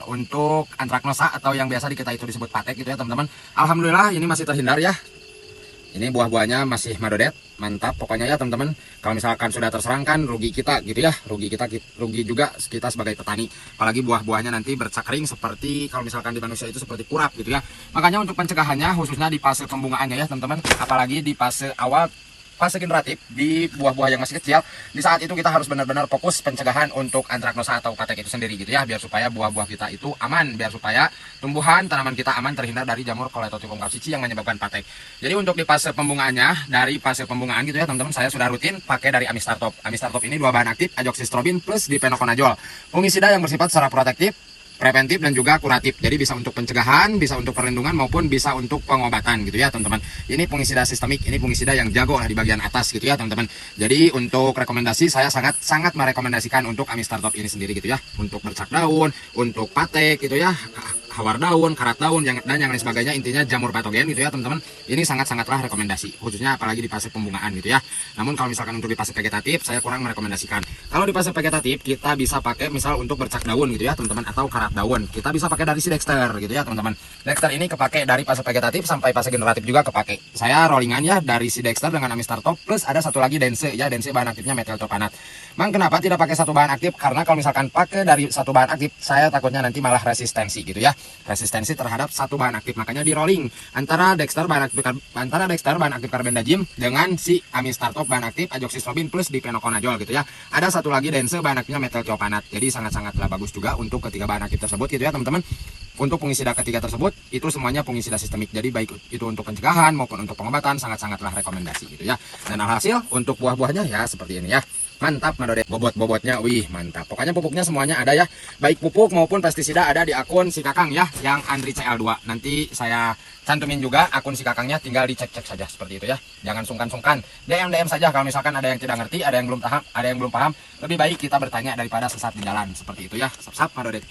untuk antraknosa atau yang biasa di kita itu disebut patek gitu ya teman-teman. Alhamdulillah ini masih terhindar ya. Ini buah-buahnya masih madodet, mantap pokoknya ya teman-teman. Kalau misalkan sudah terserang kan rugi kita gitu ya, rugi juga kita sebagai petani. Apalagi buah-buahnya nanti bercakring seperti kalau misalkan di manusia itu seperti kurap gitu ya. Makanya untuk pencegahannya khususnya di fase pembungaannya ya teman-teman, apalagi di fase awal, fase generatif di buah-buah yang masih kecil, di saat itu kita harus benar-benar fokus pencegahan untuk antraknosa atau patek itu sendiri gitu ya, biar supaya buah-buah kita itu aman, biar supaya tumbuhan tanaman kita aman terhindar dari jamur Coledotyphlorum capsicum yang menyebabkan patek. Jadi untuk di fase pembungaannya, dari fase pembungaan gitu ya teman-teman, saya sudah rutin pakai dari Amistartop. Amistartop ini dua bahan aktif, azoxystrobin plus difenoconazole, fungisida yang bersifat secara protektif, preventif dan juga kuratif. Jadi bisa untuk pencegahan, bisa untuk perlindungan maupun bisa untuk pengobatan gitu ya teman-teman. Ini fungisida sistemik, ini fungisida yang jago lah di bagian atas gitu ya teman-teman. Jadi untuk rekomendasi saya sangat merekomendasikan untuk Amistartop ini sendiri gitu ya. Untuk bercak daun, untuk patek gitu ya, hawar daun, karat daun dan yang lain sebagainya, intinya jamur patogen gitu ya teman-teman. Ini sangatlah rekomendasi, khususnya apalagi di fase pembungaan gitu ya. Namun kalau misalkan untuk di fase vegetatif saya kurang merekomendasikan. Kalau di fase vegetatif kita bisa pakai misal untuk bercak daun gitu ya teman-teman, atau karat daun. Kita bisa pakai dari si Dexter gitu ya teman-teman. Dexter ini kepake dari fase vegetatif sampai fase generatif juga kepake. Saya rollingan ya dari si Dexter dengan Amistartop plus ada satu lagi Dense ya, Dense bahan aktifnya metiltopanat. Mang kenapa tidak pakai satu bahan aktif? Karena kalau misalkan pakai dari satu bahan aktif, saya takutnya nanti malah resistensi gitu ya. Resistensi terhadap satu bahan aktif, makanya di rolling antara Dexter bahan aktif carbendazim dengan si Amistartop bahan aktif azoxystrobin plus difenoconazole gitu ya. Ada satu lagi Dense bahan aktifnya metilthiopanat. Jadi sangatlah bagus juga untuk ketiga bahan aktif tersebut gitu ya teman-teman. Untuk fungisida ketiga tersebut itu semuanya fungisida sistemik, jadi baik itu untuk pencegahan maupun untuk pengobatan sangatlah rekomendasi gitu ya. Dan alhasil untuk buah-buahnya ya seperti ini ya, mantap madodet. Bobot-bobotnya wih mantap, pokoknya pupuknya semuanya ada ya, baik pupuk maupun pestisida ada di akun si Kakang ya, yang Andri CL2. Nanti saya cantumin juga akun si Kakangnya, tinggal dicek saja seperti itu ya. Jangan sungkan-sungkan, DM saja kalau misalkan ada yang tidak ngerti, ada yang belum paham, lebih baik kita bertanya daripada sesat di jalan seperti itu ya. Sap madodet.